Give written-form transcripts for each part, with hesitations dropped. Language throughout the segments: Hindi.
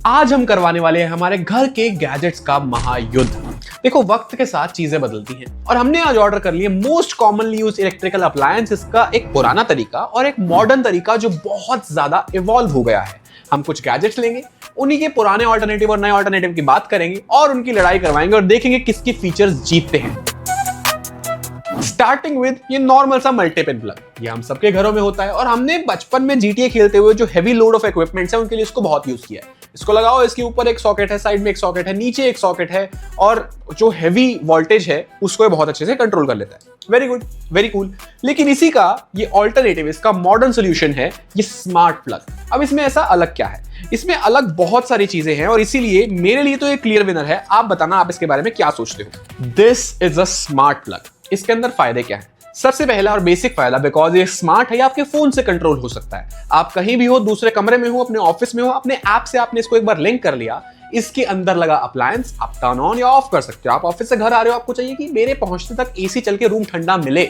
आज हम करवाने वाले हैं हमारे घर के गैजेट्स का महायुद्ध। देखो, वक्त के साथ चीजें बदलती हैं और हमने आज ऑर्डर कर लिए most commonly use electrical appliances का एक पुराना तरीका और एक मॉडर्न तरीका जो बहुत ज्यादा इवॉल्व हो गया है। हम कुछ गैजेट्स लेंगे, उन्हीं के पुराने ऑल्टरनेटिव और नए ऑल्टरनेटिव की बात करेंगे और उनकी लड़ाई करवाएंगे और देखेंगे किसकी फीचर्स जीतते हैं। स्टार्टिंग विद ये नॉर्मल सा मल्टी पिन प्लग, ये हम सबके घरों में होता है और हमने बचपन में GTA खेलते हुए जो हैवी लोड ऑफ इक्विपमेंट्स है उनके लिए इसको बहुत यूज किया है। इसको लगाओ, इसके ऊपर एक सॉकेट है, साइड में एक सॉकेट है, नीचे एक सॉकेट है और जो हैवी वोल्टेज है उसको ये बहुत अच्छे से कंट्रोल कर लेता है। Very good, very cool. लेकिन इसी का ये ऑल्टरनेटिव, इसका मॉडर्न सोल्यूशन है ये स्मार्ट प्लग। अब इसमें ऐसा अलग क्या है? इसमें अलग बहुत सारी चीजें हैं और इसीलिए मेरे लिए तो ये क्लियर विनर है। आप बताना आप इसके बारे में क्या सोचते हो। This is a smart plug. इसके अंदर फायदे क्या है? सबसे पहला और बेसिक फायदा, बिकॉज ये स्मार्ट है, ये आपके फोन से कंट्रोल हो सकता है। आप कहीं भी हो, दूसरे कमरे में हो, अपने ऑफिस में हो, अपने ऐप से आपने इसको एक बार लिंक कर लिया, इसके अंदर लगा अप्लायंस आप टर्न ऑन या ऑफ कर सकते हो। आप ऑफिस से घर आ रहे हो, आपको चाहिए कि मेरे पहुंचते तक एसी चल के रूम ठंडा मिले,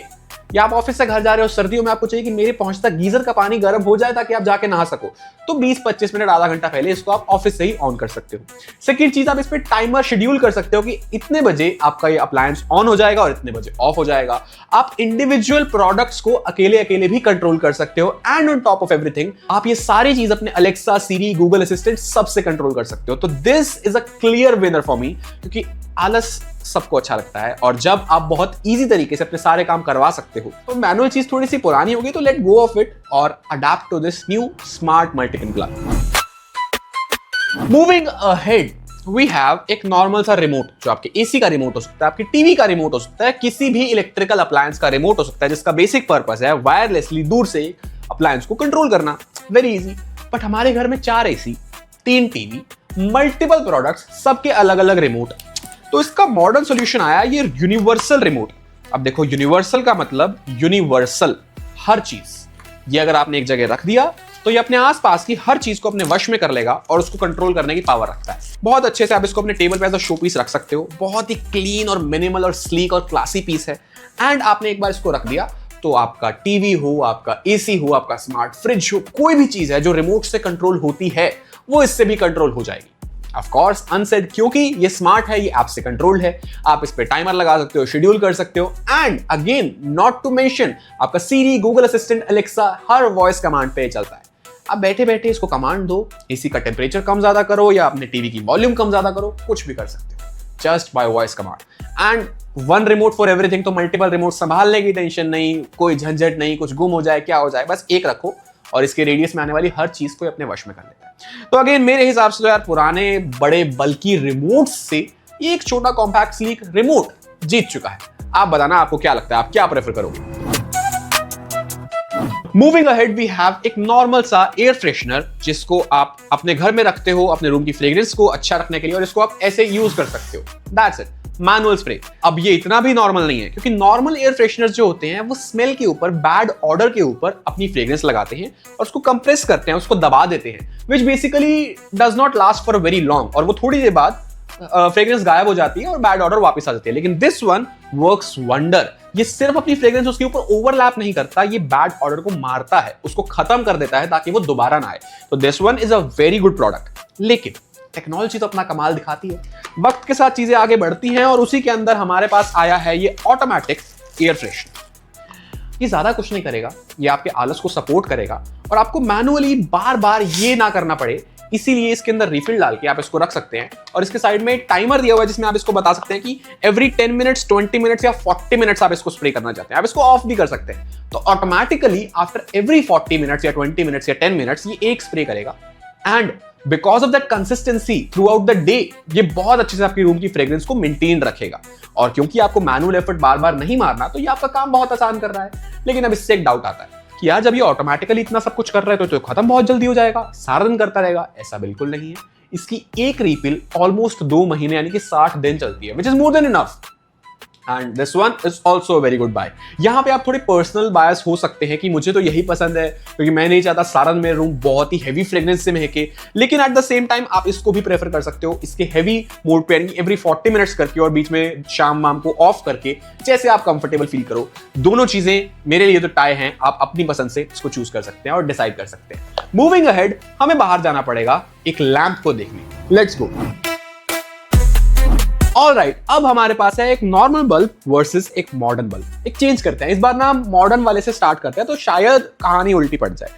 या आप ऑफिस से घर जा रहे हो सर्दियों में, आपको चाहिए कि मेरे पहुंचते तक गीजर का पानी गर्म हो जाए ताकि आप जाके नहा सको, तो 20-25 मिनट आधा घंटा पहले इसको आप ऑफिस से ही ऑन कर सकते हो। सेकंड चीज, आप इस पे टाइमर शेड्यूल कर सकते हो कि इतने बजे आपका ये अप्लायंस ऑन हो जाएगा और इतने बजे ऑफ हो जाएगा। आप इंडिविजुअल प्रोडक्ट्स को अकेले अकेले भी कंट्रोल कर सकते हो and on top of everything आप ये सारी चीज अपने अलेक्सा, सीरी, गूगल असिस्टेंट सबसे कंट्रोल कर सकते हो। तो this is a clear winner for me, क्योंकि आलस सबको अच्छा लगता है और जब आप बहुत इजी तरीके से अपने सारे काम करवा सकते हो तो मैनुअल चीज थोड़ी सी पुरानी होगी, तो लेट गो ऑफ इट और adapt to this new smart multi pin plug. Moving ahead, we have एक नॉर्मल सा रिमोट जो आपके एसी का रिमोट हो सकता है, आपकी टीवी का रिमोट हो सकता है, किसी भी इलेक्ट्रिकल अप्लायंस का रिमोट हो सकता है, जिसका बेसिक पर्पस है वायरलेसली दूर से अप्लायंस को कंट्रोल करना। Very easy. बट हमारे घर में 4 एसी, 3 टीवी, मल्टीपल प्रोडक्ट्स, सबके अलग अलग रिमोट, तो इसका मॉडर्न सॉल्यूशन आया ये यूनिवर्सल रिमोट। अब देखो, यूनिवर्सल का मतलब यूनिवर्सल, हर चीज। ये अगर आपने एक जगह रख दिया तो ये अपने आसपास की हर चीज को अपने वश में कर लेगा और उसको कंट्रोल करने की पावर रखता है। बहुत अच्छे से आप इसको अपने टेबल पे एज अ शो पीस रख सकते हो। बहुत ही क्लीन और मिनिमल और स्लीक और क्लासी पीस है। एंड आपने एक बार इसको रख दिया तो आपका टीवी हो, आपका एसी हो, आपका स्मार्ट फ्रिज हो, कोई भी चीज है जो रिमोट से कंट्रोल होती है वो इससे भी कंट्रोल हो जाएगी। ऑफ कोर्स अनसेड, क्योंकि ये स्मार्ट है, ये ऐप से कंट्रोल्ड है। आप इस पे टाइमर लगा सकते हो, शेड्यूल कर सकते हो and again not to mention आपका सीरी, गूगल असिस्टेंट, अलेक्सा हर वॉइस कमांड पे चलता है। आप बैठे बैठे इसको कमांड दो, एसी का टेम्परेचर कम ज्यादा करो या अपने टीवी की वॉल्यूम कम ज्यादा करो, कुछ भी कर सकते हो just by voice command. And one remote for everything, तो मल्टीपल रिमोट संभालने की टेंशन नहीं, कोई झंझट नहीं, कुछ गुम हो जाए क्या हो जाए, बस एक रखो और इसके रेडियस में आने वाली हर चीज को अपने वश में कर लेता है। तो अगेन मेरे हिसाब से तो यार पुराने बड़े बल्कि रिमोट से एक छोटा कॉम्पैक्ट स्लीक रिमोट जीत चुका है। आप बताना आपको क्या लगता है, आप क्या प्रेफर करोगे? मूविंग अहेड, वी हैव एक नॉर्मल सा एयर फ्रेशनर जिसको आप अपने घर में रखते हो अपने रूम की फ्रेग्रेंस को अच्छा रखने के लिए और इसको आप ऐसे यूज कर सकते हो। That's it, manual spray. अब ये इतना भी नॉर्मल नहीं है, क्योंकि नॉर्मल एयर फ्रेशनर्स जो होते हैं वो स्मेल के ऊपर, बैड ऑर्डर के ऊपर अपनी फ्रेग्रेंस लगाते हैं और उसको कंप्रेस करते हैं, उसको दबा देते हैं, which basically does not last for very long और वो थोड़ी देर बाद फ्रेग्रेंस गायब हो जाती है और बैड ऑर्डर वापस आ जाती है। लेकिन दिस वन वर्क्स वंडर। ये सिर्फ अपनी फ्रेग्रेंस उसके ऊपर ओवरलैप नहीं करता, ये बैड ऑर्डर को मारता है, उसको खत्म कर देता है ताकि वो दोबारा ना आए। तो this one is a very good product. लेकिन टेक्नोलॉजी तो अपना कमाल दिखाती है, वक्त के साथ चीजें आगे बढ़ती हैं और उसी के अंदर हमारे पास आया है ये ऑटोमेटिक एयर फ्रेशनर। ये ज्यादा कुछ नहीं करेगा, ये आपके आलस को सपोर्ट करेगा और आपको मैनुअली बार बार ये ना करना पड़े, इसीलिए इसके अंदर रिफिल डाल के आप इसको रख सकते हैं और इसके साइड में एक टाइमर दिया हुआ है जिसमें आप इसको बता सकते हैं कि एवरी 10 मिनट्स, 20 मिनट्स या 40 मिनट्स आप इसको स्प्रे करना चाहते हैं। आप इसको ऑफ भी कर सकते हैं, तो ऑटोमेटिकली आफ्टर एवरी 40 मिनट्स या 20 मिनट्स या 10 मिनट्स ये एक स्प्रे करेगा। And because of that consistency through out the day ये बहुत अच्छे से आपकी रूम की फ्रेग्रेंस को मेंटेन रखेगा। और क्योंकि आपको मैनुअल एफर्ट बार बार नहीं मारना, तो ये आपका काम बहुत आसान कर रहा है। लेकिन अब इससे एक डाउट आता है कि यार जब ये ऑटोमेटिकली इतना सब कुछ कर रहा है तो खत्म बहुत जल्दी हो जाएगा, सारा दिन करता रहेगा। ऐसा बिल्कुल नहीं है। इसकी एक रिफिल ऑलमोस्ट 2 महीने यानी कि 60 दिन चलती है, which is more than enough. And this one is also very good buy. यहाँ पे आप थोड़े पर्सनल बायस हो सकते हैं कि मुझे तो यही पसंद है क्योंकि मैं नहीं चाहता सारा मेरा रूम बहुत ही हैवी फ्रेग्रेंस से महके, लेकिन एट द सेम टाइम आप इसको भी प्रेफर कर सकते हो इसके हैवी मोड पे एवरी 40 मिनट्स करके और बीच में शाम वाम को ऑफ करके, जैसे आप कंफर्टेबल फील करो। दोनों चीजें मेरे लिए तो टाई हैं, आप अपनी पसंद से इसको चूज कर सकते हैं और डिसाइड कर सकते हैं। मूविंग अहेड, हमें बाहर जाना पड़ेगा एक लैंप को देखने। Let's go. ऑलराइट, अब हमारे पास है एक नॉर्मल बल्ब वर्सेस एक मॉडर्न बल्ब। एक चेंज करते हैं, इस बार ना मॉडर्न वाले से स्टार्ट करते हैं तो शायद कहानी उल्टी पड़ जाए।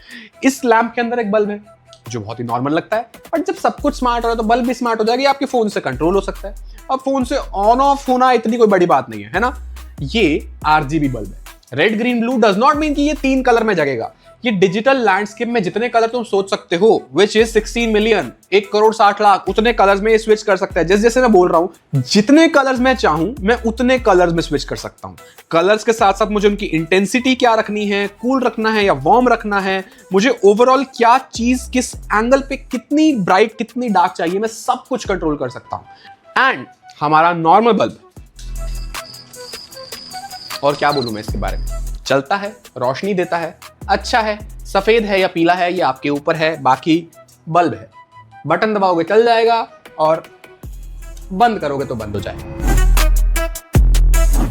इस लैंप के अंदर एक बल्ब है जो बहुत ही नॉर्मल लगता है, बट जब सब कुछ स्मार्ट हो रहा है तो बल्ब भी स्मार्ट हो जाएगी, आपके फोन से कंट्रोल हो सकता है। अब फोन से ऑन ऑफ होना इतनी कोई बड़ी बात नहीं है ना। ये RGB बल्ब है, red green blue does not mean कि ये 3 कलर में जगेगा। ये डिजिटल लैंडस्केप में जितने कलर तुम सोच सकते हो, विच इज 16 मिलियन, 1,60,00,000, उतने कलर्स में ये स्विच कर सकता है। जैसे जैसे मैं बोल रहा हूं, जितने कलर्स मैं चाहूं मैं उतने कलर्स में स्विच कर सकता हूं। कलर्स के साथ साथ मुझे उनकी इंटेंसिटी क्या रखनी है, कूल रखना है या वार्म रखना है, मुझे ओवरऑल क्या चीज किस एंगल पे कितनी ब्राइट कितनी डार्क चाहिए, मैं सब कुछ कंट्रोल कर सकता हूं। एंड हमारा नॉर्मल बल्ब, और क्या बोलूं मैं इसके बारे में, चलता है, रोशनी देता है, अच्छा है, सफेद है या पीला है ये आपके ऊपर है, बाकी बल्ब है, बटन दबाओगे चल जाएगा और बंद करोगे तो बंद हो जाएगा।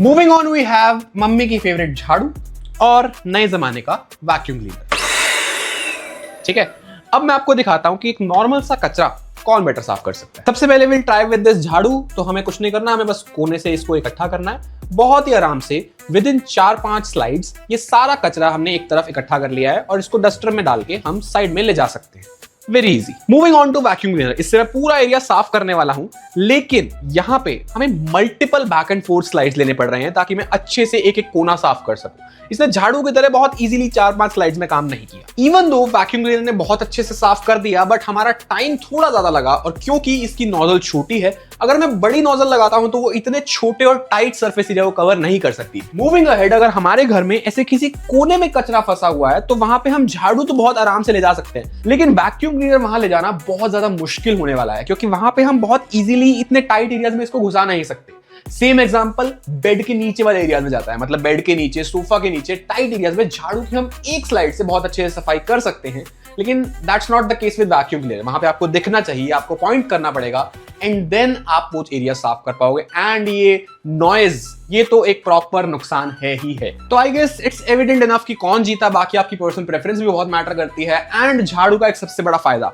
Moving on, we have mummy की फेवरेट झाड़ू और नए जमाने का वैक्यूम क्लीनर। ठीक है, अब मैं आपको दिखाता हूं कि एक नॉर्मल सा कचरा कौन बेटर साफ कर सकता है। सबसे पहले विल ट्राई विद दिस झाड़ू। तो हमें कुछ नहीं करना, हमें बस कोने से इसको इकट्ठा करना है, बहुत ही आराम से। विद इन 4-5 स्लाइड्स ये सारा कचरा हमने एक तरफ इकट्ठा कर लिया है और इसको डस्टर में डाल के हम साइड में ले जा सकते हैं। Very easy. Moving on to vacuum cleaner. इससे मैं पूरा एरिया साफ करने वाला हूं, लेकिन यहां पे हमें multiple back and fourth slides लेने पड़ रहे हैं ताकि मैं अच्छे से एक एक कोना साफ कर सकूं। इसने झाड़ू की तरह बहुत इजीली 4-5 स्लाइड्स में काम नहीं किया। इवन दो वैक्यूम क्लीनर ने बहुत अच्छे से साफ कर दिया, बट हमारा टाइम थोड़ा ज्यादा लगा, और क्योंकि इसकी नोजल छोटी है, अगर मैं बड़ी नोजल लगाता हूं तो वो इतने छोटे और टाइट सरफेस एरिया को कवर नहीं कर सकती। मूविंग अहेड, अगर हमारे घर में ऐसे किसी कोने में कचरा फंसा हुआ है तो वहां पे हम झाड़ू तो बहुत आराम से ले जा सकते हैं, लेकिन वैक्यूम क्लीनर वहां ले जाना बहुत ज्यादा मुश्किल होने वाला है, क्योंकि वहां पे हम बहुत इजीली इतने टाइट एरियाज में इसको घुसा नहीं सकते। सेम एग्जांपल बेड के नीचे वाले एरियाज में जाता है, मतलब बेड के नीचे, सोफा के नीचे टाइट एरियाज में झाड़ू की हम एक स्लाइड से बहुत अच्छे से सफाई कर सकते हैं, लेकिन that's not the case with vacuum cleaner. वहां पे आपको दिखना चाहिए, आपको पॉइंट करना पड़ेगा, एंड देन आप वो एरिया साफ कर पाओगे। एंड ये नॉइज, ये तो एक प्रॉपर नुकसान है ही है। तो I guess it's evident enough कि कौन जीता, बाकी आपकी पर्सनल प्रेफरेंस भी बहुत मैटर करती है। एंड झाड़ू का एक सबसे बड़ा फायदा,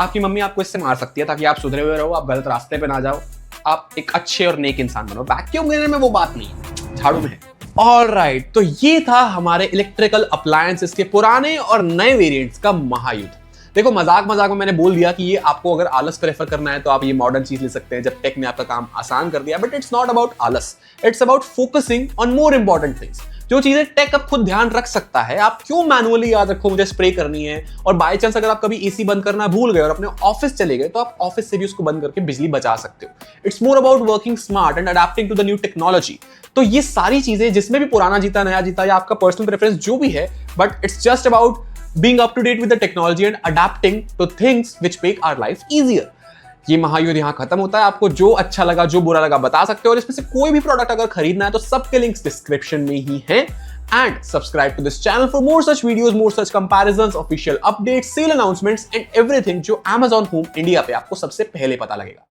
आपकी मम्मी आपको इससे मार सकती है ताकि आप सुधरे हुए रहो, आप गलत रास्ते पे ना जाओ, आप एक अच्छे और नेक इंसान बनो। वैक्यूम क्लीनर में वो बात नहीं है, झाड़ू में है। ऑलराइट, तो ये था हमारे इलेक्ट्रिकल अप्लायंसेस के पुराने और नए वेरिएंट्स का महायुद्ध। देखो, मजाक मजाक में मैंने बोल दिया कि ये आपको अगर आलस प्रेफर करना है तो आप ये मॉडर्न चीज ले सकते हैं, जब टेक ने आपका काम आसान कर दिया। बट इट्स नॉट अबाउट आलस, it's about focusing on more important things. जो चीजें टेक अब खुद ध्यान रख सकता है, आप क्यों मैनुअली याद रखो मुझे स्प्रे करनी है, और बाय चांस अगर आप कभी एसी बंद करना भूल गए और अपने ऑफिस चले गए तो आप ऑफिस से भी उसको बंद करके बिजली बचा सकते हो। It's more about working smart and adapting to the new technology. तो ये सारी चीजें, जिसमें भी पुराना जीता नया जीता या आपका पर्सनल प्रेफरेंस जो भी है, but it's just about being up to date with the technology and adapting to things which make our life easier। ये महायुद्ध यहाँ खत्म होता है। आपको जो अच्छा लगा, जो बुरा लगा बता सकते हो, और इसमें से कोई भी प्रोडक्ट अगर खरीदना है तो सबके लिंक्स डिस्क्रिप्शन में ही हैं। And subscribe to this channel for more such videos, more such comparisons, official updates, sale announcements and everything जो Amazon Home India पे आपको सबसे पहले पता लगेगा।